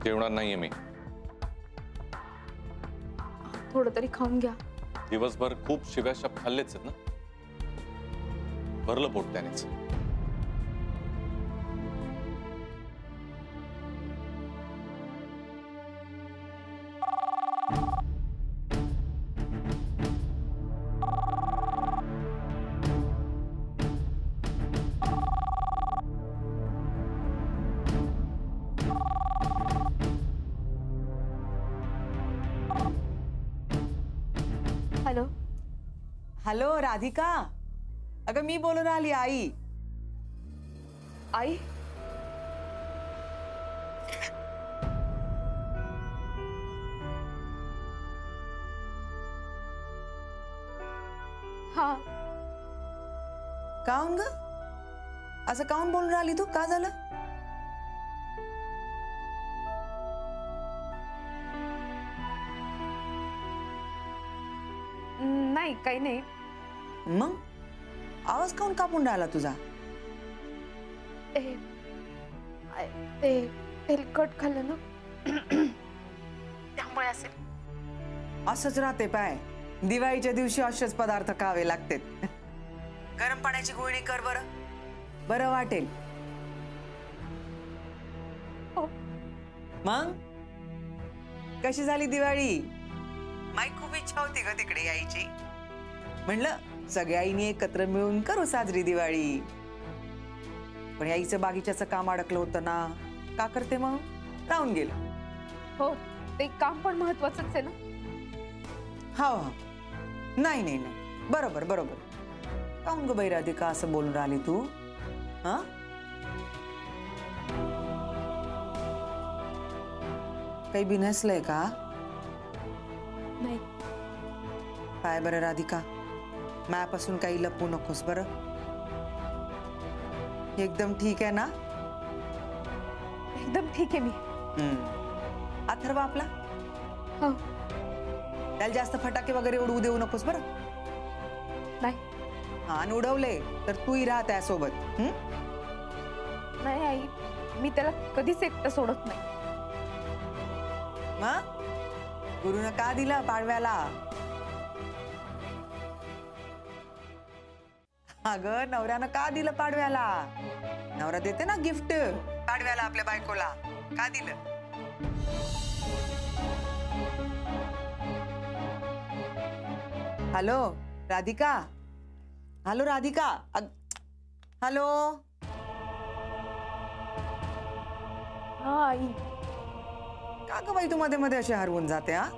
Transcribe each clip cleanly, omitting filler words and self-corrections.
जेवणार नाहीये मी. थोडं तरी खाऊन घ्या. दिवसभर खूप शिव्या शब्द खाल्लेच आहेत ना. भरलं पोट त्यानेच. हॅलो. हॅलो राधिका, अगं मी बोलून राहिली आई. आई. हा. काऊन ग असं काऊन बोलून राहिली तू? का झालं? नाही काही नाही. मग आवाज काऊन कापून राहिला तुझा? ते तेलकट खाल्लं ना त्यामुळे असेल. असंच राहते पाय, दिवाळीच्या दिवशी असेच पदार्थ खावे लागतात. गरम पाण्याची गुळणी कर बरं, बरं वाटेल. हो. मग कशी झाली दिवाळी? माई खूप इच्छा होती ग तिकडे यायची. म्हणलं सगळ्या आईने एकत्र मिळून करू साजरी दिवाळी. पण याईचं बागीच्याचं काम अडकलं होतं ना. का करते मग? राहून गेलं. हो, ते काम पण महत्वाचंच आहे ना. हो हो, नाही नाही नाही, बरोबर बरोबर. काऊन ग बाई राधिका असं बोलून राहिली तू? हा, काही बिनसलंय का? नाही. काय बरं राधिका, मायापासून काही लपवू नकोस बरं. एकदम ठीक आहे ना? एकदम ठीक आहे मी. अथर्व आपला? हो. त्याला जास्त फटाके वगैरे उडवू देऊ नकोस बरं. नाही. हा, आणि उडवले तर तूही राह त्यासोबत. नाही आई, मी त्याला कधीच एकटं सोडत नाही. मग गुरुनं का दिला पाडव्याला? अगं नवऱ्यानं का दिलं पाडव्याला? नवरा देते ना गिफ्ट पाडव्याला आपल्या बायकोला. का दिलं? Hello Radhika, hello Radhika, hello. हा आई. का ग बाई तू मध्ये मध्ये अशी हरवून जाते? हा,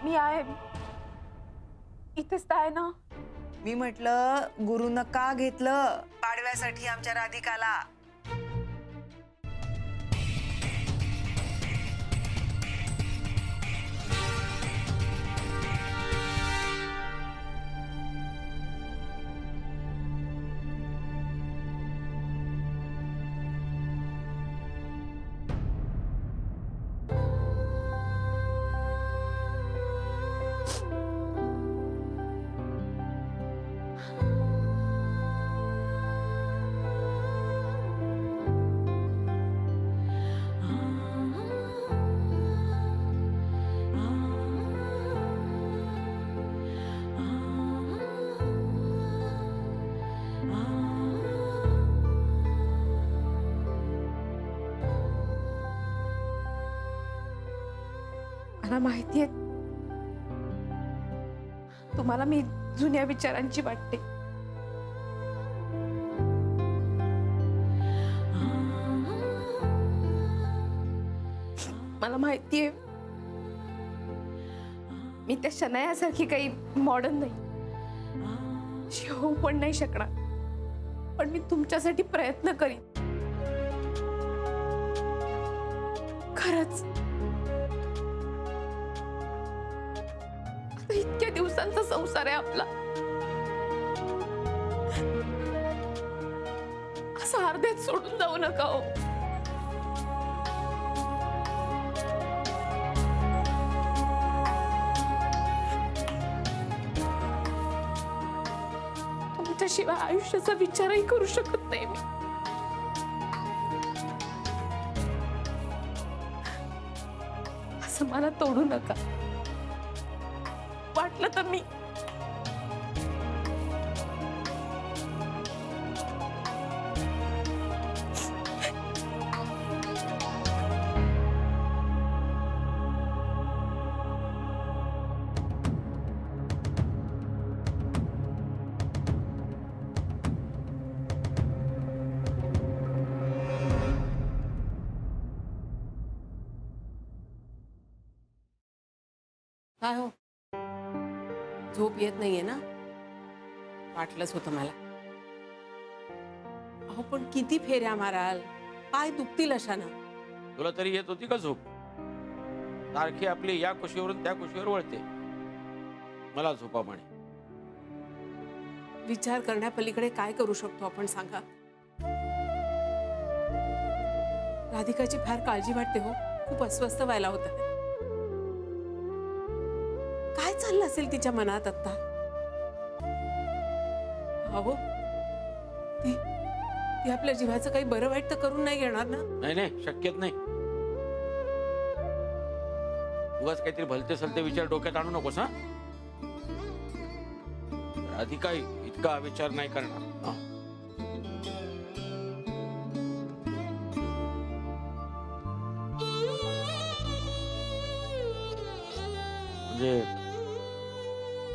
मी आहे इथेच तर आहे ना. मी म्हटलं गुरुनं का घेतलं पाडव्यासाठी आमच्या राधिकाला? मला माहिती आहे तुम्हाला मी जुन्या विचारांची वाटते. मला माहिती आहे मी त्या शनायासारखी काही मॉडर्न नाही, शिवू पण नाही शकणार. पण मी तुमच्यासाठी प्रयत्न करीन खरंच. इतक्या दिवसांचा संसार आहे आपला, असं अर्ध्यात सोडून जाऊ नका हो. तुमच्याशिवाय आयुष्याचा विचारही करू शकत नाही मी. असं मला तोडू नका. वाटलं तर मी काय हो, झोप येत नाहीये ना? वाटलंच होतं मला. अहो पण किती फेऱ्या माराल, पाय दुखतील अशानं. तुला तरी येत होती का झोप? सारखी आपली या कुशीवरून त्या कुशीवर वळते. मला झोपा म्हणे. विचार करण्यापलीकडे काय करू शकतो आपण सांगा? राधिकाची फार काळजी वाटते हो. खूप अस्वस्थ व्हायला होतं. काय चाललं असेल तिच्या मनात आता? अहो ती ती आपल्या जीवाचं काही बरं वाईट तर करून नाही घेणार ना? नाही नाही, शक्यच नाही. उगाच काहीतरी भलते सलते विचार डोक्यात आणू नकोस. हा, राधिका इतका विचार नाही करणार. म्हणजे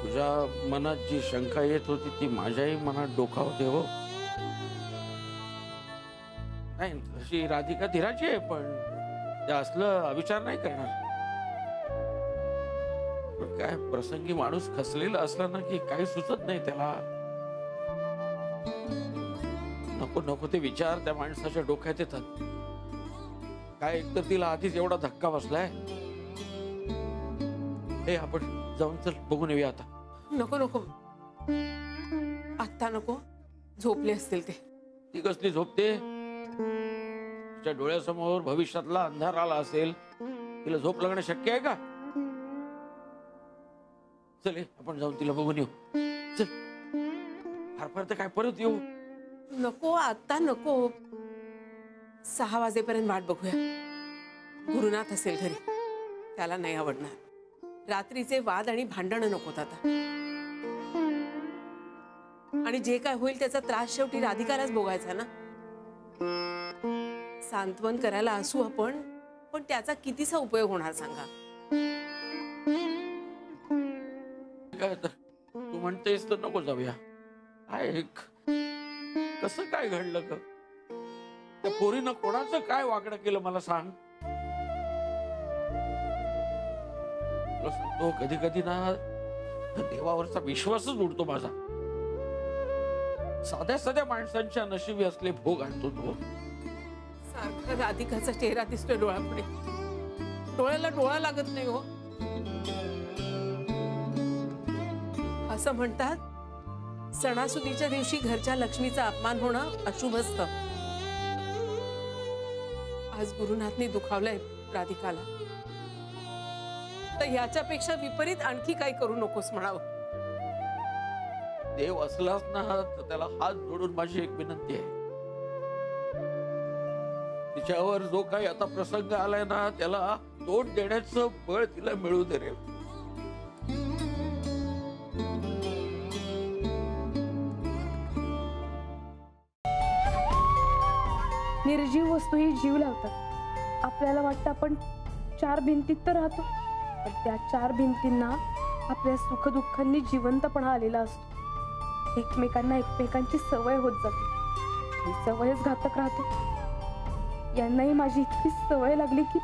तुझ्या मनात जी शंका येत होती ती माझ्याही मनात डोकावते हो. नाही, तशी राधिका धीराची आहे, पण ते असलं अविचार नाही करणार. पण काय प्रसंगी माणूस खसलेला असला ना की काही सुचत नाही त्याला. नको नको ते विचार त्या माणसाच्या डोक्यात येतात. काय एकतर तिला आधीच एवढा धक्का बसलाय. हे आपण जाऊन चल बघून येऊया आता. नको नको, आत्ता नको. झोपले असतील ते. ती कसली झोपते? तिच्या डोळ्यासमोर भविष्यातला अंधार आला असेल. तिला झोप लागणं शक्य आहे का? चल आपण जाऊन तिला बघून येऊ. चल, फार फार तर काय परत येऊ. नको आत्ता नको. 6 वाजेपर्यंत वाट बघूया. गुरुनाथ असेल घरी, त्याला नाही आवडणार. रात्रीचे वाद आणि भांडण नकोत आता. आणि जे काय होईल त्याचा त्रास शेवटी राधिकालाच भोगायचा ना. सांत्वन करायला असू आपण, पण त्याचा कितीसा उपयोग होणार सांगा? काय तर तू म्हणतेस तर नको जाऊया. कसं काय घडलं ग? त्या पोरीनं कोणाचं काय वाकडं केलं मला सांग. तो कधी कधी ना देवावरचा विश्वासच उडतो माझा. साध्या साध्या माणसांच्या नशिबी असले भोग आणतो तो. सारखा राधिकाचा चेहरा दिसतोय डोळ्यापुढे. डोळ्याला डोळा लागत नाही हो. असं म्हणतात सणासुदीच्या दिवशी घरच्या लक्ष्मीचा अपमान होणं अशुभ असतं. आज गुरुनाथने दुखावलंय राधिकाला, तर ह्याच्यापेक्षा विपरीत आणखी काही करू नकोस म्हणावं. देव असलाच ना तर त्याला हात जोडून माझी एक विनंती आहे. तिच्यावर जो काही आता प्रसंग आलाय ना त्याला तोंड देण्याचं बळ तिला मिळू दे रे. निर्जीव वस्तूही जीव लावतात. आपल्याला वाटतं आपण 4 भिंतीत तर राहतो, पण त्या 4 भिंतींना आपल्या सुखदुःखांनी जिवंतपणा आलेला असतो. एकमेकांना एकमेकांची सवय होत जाते. ही सवयच घातक राहते. यांनाही माझी इतकी सवय लागली की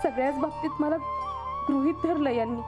सगळ्याच बाबतीत मला गृहीत धरलं यांनी.